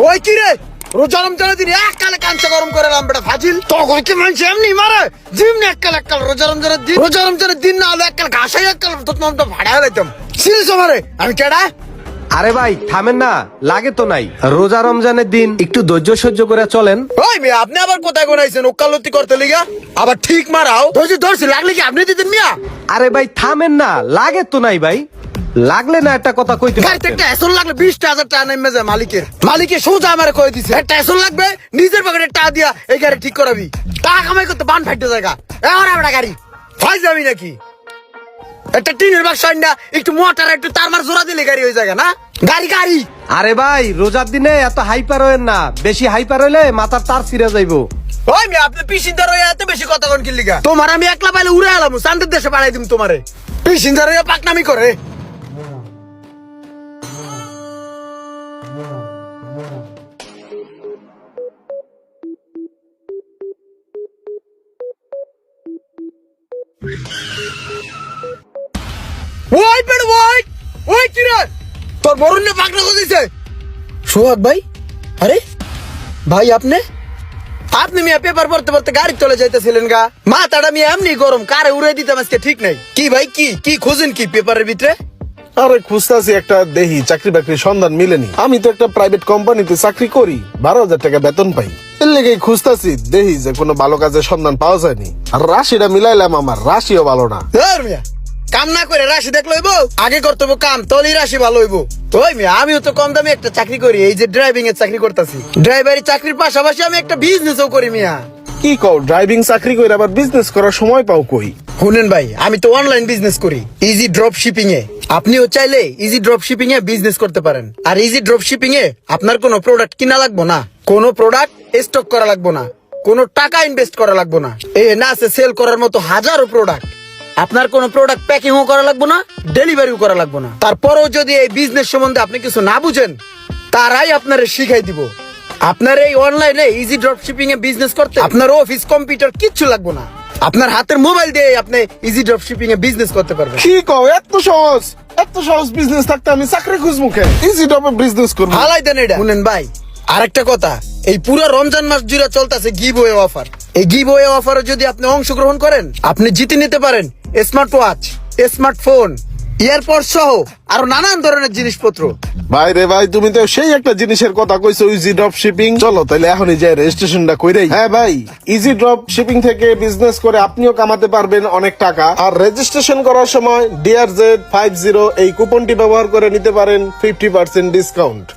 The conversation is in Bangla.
ওই কি রে রোজা রমজানের দিন এককালে কাঞ্চা গরম করে বেটা ফাজিল তখন কি মানুষ এমনি মারে যেমনি এককাল রোজা রমজানের দিন না হলে এককাল ঘাসাই এককাল তো ভাড়া হইতাম সিরিয়াস মারে আমি কেডা। আরে ভাই থামেন না, লাগে তো নাই। রোজা রমজানের দিন একটু ধৈর্য সহ্য করে চলেন। ওই মেয়ে আপনি আবার কোথায় কোনাইছেন ওকালতি করতে লিগা আবার ঠিক মারাও ধৈর্য ধরছি লাগলে কি আপনি দিতেন মিয়া। আরে ভাই থামেন না, লাগে তো নাই ভাই। লাগলে না একটা কথা কইতে গাড়িতে একটা এসন লাগলে 20,000 টাকা নেমে যায় মালিকের সোজা আমার কয়ে দিছে একটা এসন লাগবে নিজের পকেটে টাকা দিয়া এই গাড়ি ঠিক করাবি টাকা কামাই করতে বান ফাইটে জায়গা এখন আমরা গাড়ি ফাই যাবি নাকি একটা টিনের বাক্স না একটু মোটর একটু তার মার জোড়া দিলে গাড়ি হয়ে যায় না গাড়ি। আরে ভাই রোজার দিনে এত হাইপার হইেন না, বেশি হাইপার হইলে মাথার তার ছিঁড়ে যাইবো। ওই মেয়ে আপনি পিসিন্দার হয়ে এত বেশি কথা কোন কি লিগা তোমার আমি একলা পাইলে উড়ে এলাম চান্দের দেশে বাড়াই দিম তোমারে পিসিন্দার হয়ে পাকনামি করে। ওই পেড় ওই কিরে তোর বরুণ নে পাকনা করে দিছে সোহাগ ভাই। আরে ভাই আপনি মিয়া পেপার পড়তে পড়তে গাড়ি চলে যাইতেছিলেন গা মাথাটা মিয়া এমনি গরম কারে উড়াই দিতাম আজকে ঠিক নাই কি ভাই কি খোঁজেন কি পেপারের ভিতরে। আরে খুঁজতাছি একটা দেহি চাকরি বাকরির সন্ধান মিলেনি। আমি তো একটা প্রাইভেট কোম্পানিতে চাকরি করি, 12,000 টাকা বেতন পাই। এর লেগেই খুঁজতাছি দেহি যে কোনো ভালো কাজের সন্ধান পাওয়া যায়নি। আর রাশিটা মিলাইলাম, আমার রাশিও ভালো না। ধর মিয়া কাম না করে রাশি দেখলো হইব আগে করতে হইব কাম তলেই রাশি ভালো হইব। ওই মিয়া আমিও তো কম দামে একটা চাকরি করি এই যে ড্রাইভিং এর চাকরি করতেছি ড্রাইভারি চাকরির পাশাপাশি আমি একটা বিজনেসও করি মিয়া। কি কও ড্রাইভিং চাকরি করে আবার বিজনেস করার সময় পাও কই? শুনেন ভাই আমি তো অনলাইন বিজনেস করি ইজি ড্রপ শিপিং এ আপনিও চাইলে ইজি ড্রপ শিপিং এ বিজনেস করতে পারেন। আর ইজি ড্রপ শিপিং এ আপনার কোনো প্রোডাক্ট কিনা লাগবো না, কোনো প্রোডাক্ট স্টক করা লাগবো না, কোনো টাকা ইনভেস্ট করা লাগবো না। এ না আছে সেল করার মতো হাজারো প্রোডাক্ট। আপনার কোনো প্রোডাক্ট প্যাকিংও করা লাগবো না, ডেলিভারিও করা লাগবো না। তারপরেও যদি এই বিজনেস সম্বন্ধে আপনি কিছু না বুঝেন তারাই আপনারে শিখাই দিব। আপনার এই অনলাইনে ইজি ড্রপ শিপিং এ বিজনেস করতে আপনার অফিস কম্পিউটার কিচ্ছু লাগবে না, আপনার হাতের মোবাইল দিয়ে আপনি ইজি ড্রপ শিপিং এ বিজনেস করতে পারবেন। কি কও এত সহজ বিজনেস থাকতে আমি চাকরি খুঁজবো কেন? ইজি ড্রপে বিজনেস করবো। হালাই দেন এটা। শুনেন ভাই আরেকটা কথা, এই পুরো রমজান মাস জুড়ে চলতেছে গিভওয়ে অফার। এই গিভওয়ে অফারে যদি আপনি অংশগ্রহণ করেন আপনি জিতে নিতে পারেন স্মার্ট ওয়াচ, স্মার্টফোন, এয়ারপড সহ আরো নানান ধরনের জিনিসপত্র। ভাই রে ভাই তুমি তো সেই একটা জিনিসের কথা কইছো, ইজি ড্রপ শিপিং। চলো তাহলে এখনই যাই রেজিস্ট্রেশনটা কইরাই। হ্যাঁ ভাই, ইজি ড্রপ শিপিং থেকে বিজনেস করে আপনিও কামাতে পারবেন অনেক টাকা। আর রেজিস্ট্রেশন করার সময় DRZ50 এই কুপনটি ব্যবহার করে নিতে পারেন 50% ডিসকাউন্ট।